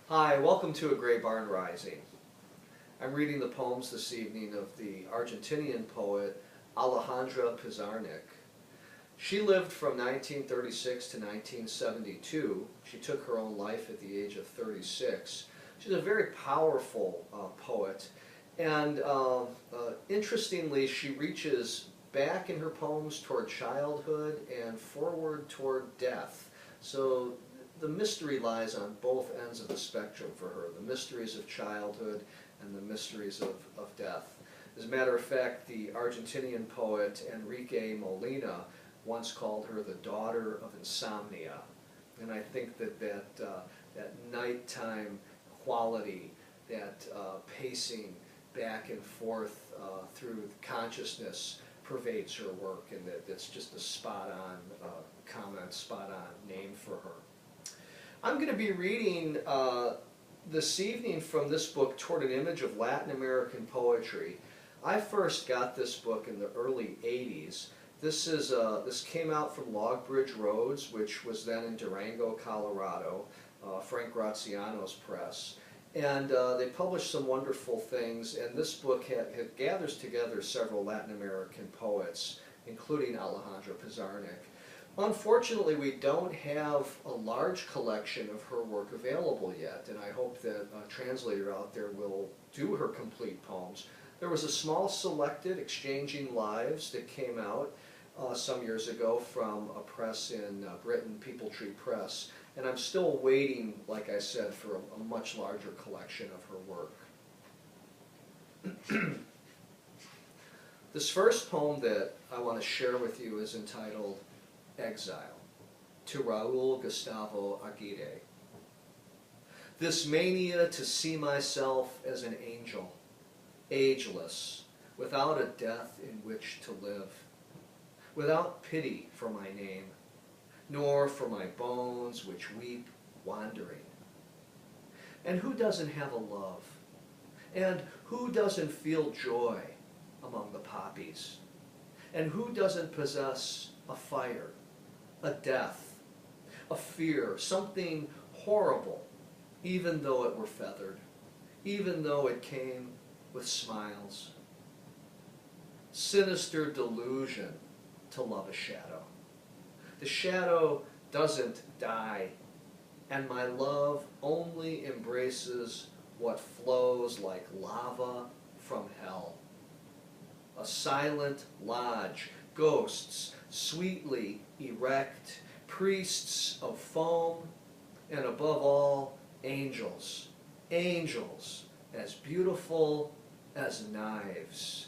Hi, welcome to A Gray Barn Rising. I'm reading the poems this evening of the Argentinian poet Alejandra Pizarnik. She lived from 1936 to 1972. She took her own life at the age of 36. She's a very powerful poet, and interestingly, she reaches back in her poems toward childhood and forward toward death. So the mystery lies on both ends of the spectrum for her, the mysteries of childhood and the mysteries of death. As a matter of fact, the Argentinian poet Enrique Molina once called her the daughter of insomnia. And I think that nighttime quality, that pacing back and forth through consciousness pervades her work, and that's just a spot-on comment, spot-on name for her. I'm going to be reading this evening from this book, Toward an Image of Latin American Poetry. I first got this book in the early 80s. This came out from Logbridge Roads, which was then in Durango, Colorado, Frank Graziano's press. And they published some wonderful things, and this book gathers together several Latin American poets, including Alejandra Pizarnik. Unfortunately, we don't have a large collection of her work available yet, and I hope that a translator out there will do her complete poems. There was a small selected Exchanging Lives that came out some years ago from a press in Britain, Peepal Tree Press, and I'm still waiting, like I said, for a much larger collection of her work. This first poem that I want to share with you is entitled Exile, to Raul Gustavo Aguirre. This mania to see myself as an angel, ageless, without a death in which to live, without pity for my name, nor for my bones which weep wandering. And who doesn't have a love? And who doesn't feel joy among the poppies? And who doesn't possess a fire, a death, a fear, something horrible, even though it were feathered, even though it came with smiles? Sinister delusion to love a shadow. The shadow doesn't die, and my love only embraces what flows like lava from hell. A silent lodge, ghosts sweetly erect, priests of foam, and above all, angels, angels as beautiful as knives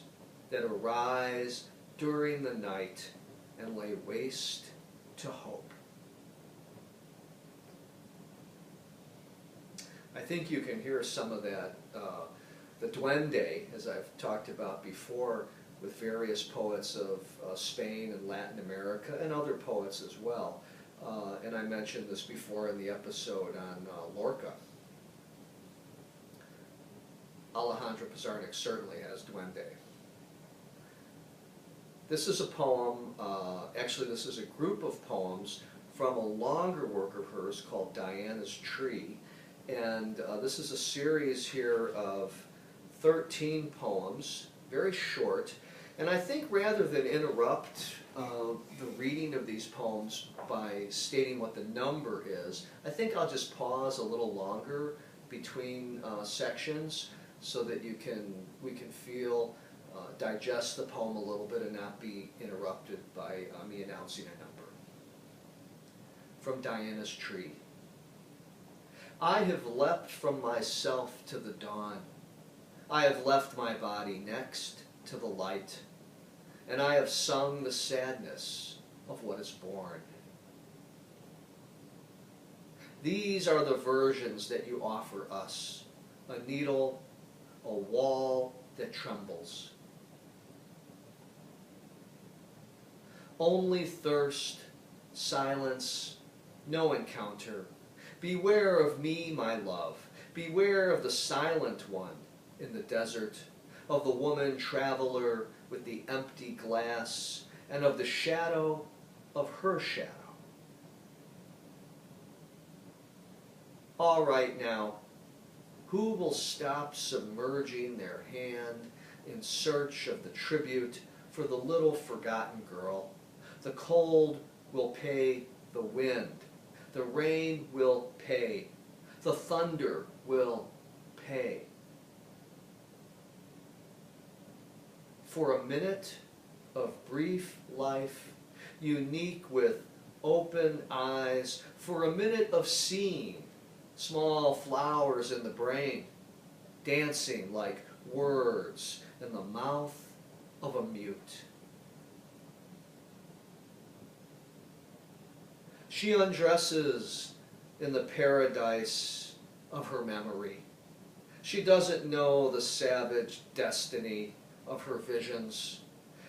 that arise during the night and lay waste to hope. I think you can hear some of that, the duende, as I've talked about before, with various poets of Spain and Latin America, and other poets as well. And I mentioned this before in the episode on Lorca. Alejandra Pizarnik certainly has duende. This is a poem, actually this is a group of poems from a longer work of hers called Diana's Tree. And this is a series here of 13 poems, very short. And I think rather than interrupt the reading of these poems by stating what the number is, I think I'll just pause a little longer between sections so that we can feel, digest the poem a little bit and not be interrupted by me announcing a number. From Diana's Tree. I have leapt from myself to the dawn. I have left my body next to the light, and I have sung the sadness of what is born. These are the versions that you offer us, a needle, a wall that trembles. Only thirst, silence, no encounter. Beware of me, my love. Beware of the silent one in the desert, of the woman traveler with the empty glass, and of the shadow of her shadow. All right now, Who will stop submerging their hand in search of the tribute for the little forgotten girl? The cold will pay the wind. The rain will pay. The thunder will pay. For a minute of brief life, unique with open eyes, for a minute of seeing small flowers in the brain, dancing like words in the mouth of a mute. She undresses in the paradise of her memory. She doesn't know the savage destiny of her visions.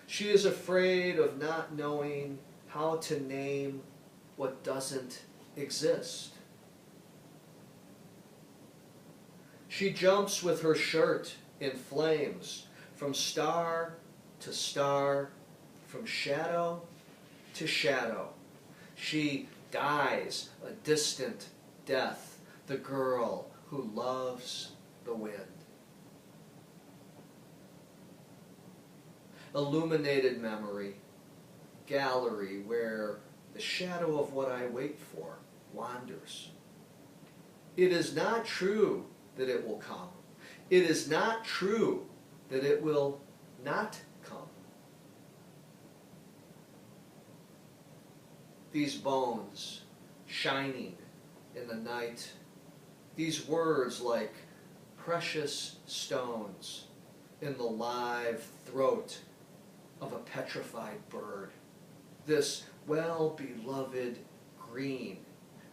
She is afraid of not knowing how to name what doesn't exist. She jumps with her shirt in flames from star to star, from shadow to shadow. She dies a distant death, the girl who loves the wind. Illuminated memory, gallery where the shadow of what I wait for wanders. It is not true that it will come. It is not true that it will not come. These bones shining in the night, these words like precious stones in the live throat of a petrified bird, this well-beloved green,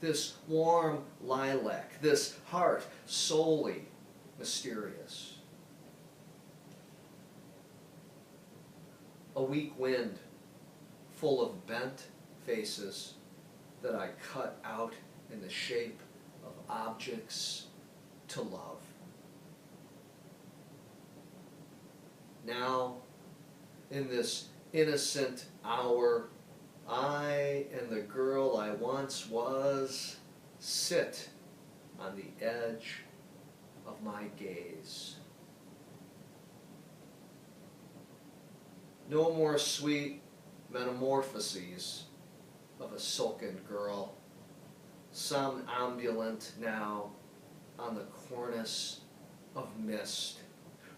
this warm lilac, this heart solely mysterious. A weak wind full of bent faces that I cut out in the shape of objects to love. Now, in this innocent hour, I and the girl I once was sit on the edge of my gaze. No more sweet metamorphoses of a silken girl, somnambulant now on the cornice of mist,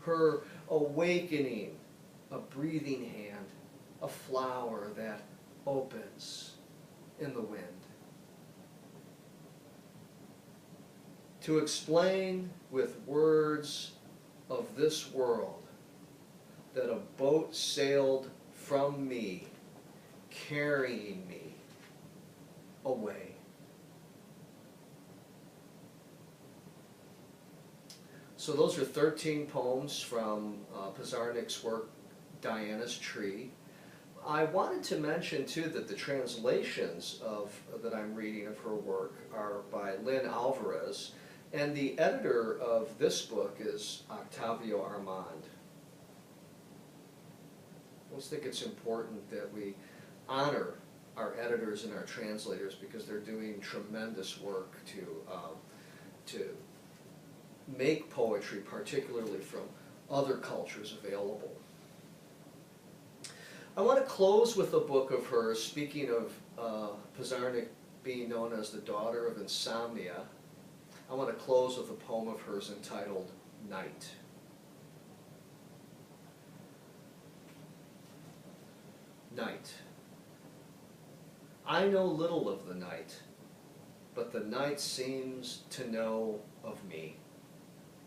her awakening a breathing hand, a flower that opens in the wind. To explain with words of this world that a boat sailed from me, carrying me away. So those are 13 poems from Pizarnik's work, Diana's Tree. I wanted to mention too that the translations that I'm reading of her work are by Lynn Alvarez, and the editor of this book is Octavio Armand. I always think it's important that we honor our editors and our translators because they're doing tremendous work to make poetry, particularly from other cultures, available. I want to close with a book of hers, speaking of Pizarnik being known as the daughter of insomnia. I want to close with a poem of hers entitled Night. Night. I know little of the night, but the night seems to know of me,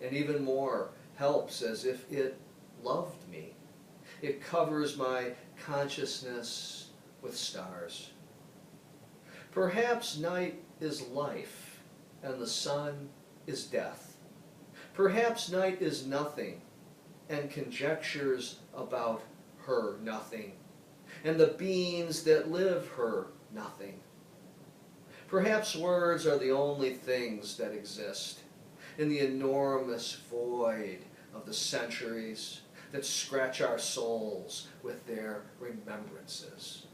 and even more, helps as if it loved me. It covers my consciousness with stars. Perhaps night is life, and the sun is death. Perhaps night is nothing, and conjectures about her nothing, and the beings that live her nothing. Perhaps words are the only things that exist in the enormous void of the centuries that scratch our souls with their remembrances.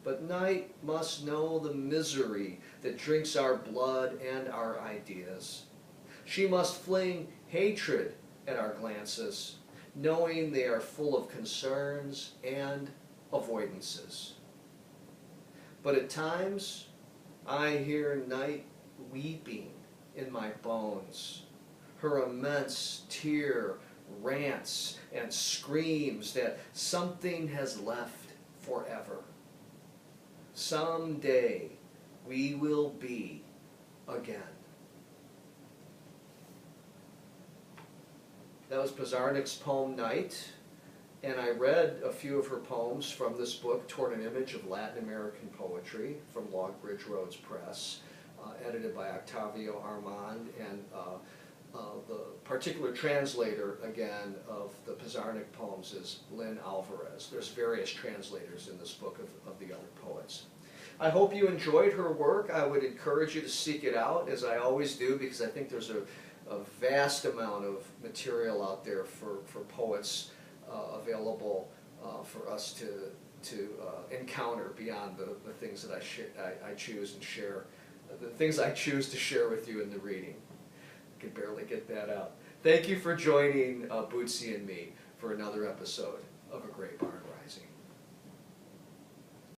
But night must know the misery that drinks our blood and our ideas. She must fling hatred at our glances, knowing they are full of concerns and avoidances. But at times, I hear night weeping in my bones. Her immense tear rants and screams that something has left forever. Someday we will be again. That was Pizarnik's poem Night, and I read a few of her poems from this book, Toward an Image of Latin American Poetry, from Logbridge Roads Press, edited by Octavio Armand, and the particular translator, again, of the Pizarnik poems is Lynn Alvarez. There's various translators in this book of the other poets. I hope you enjoyed her work. I would encourage you to seek it out, as I always do, because I think there's a vast amount of material out there for poets available for us to encounter beyond the things that I choose and share, the things I choose to share with you in the reading. I can barely get that out. Thank you for joining Bootsy and me for another episode of A Great Barn.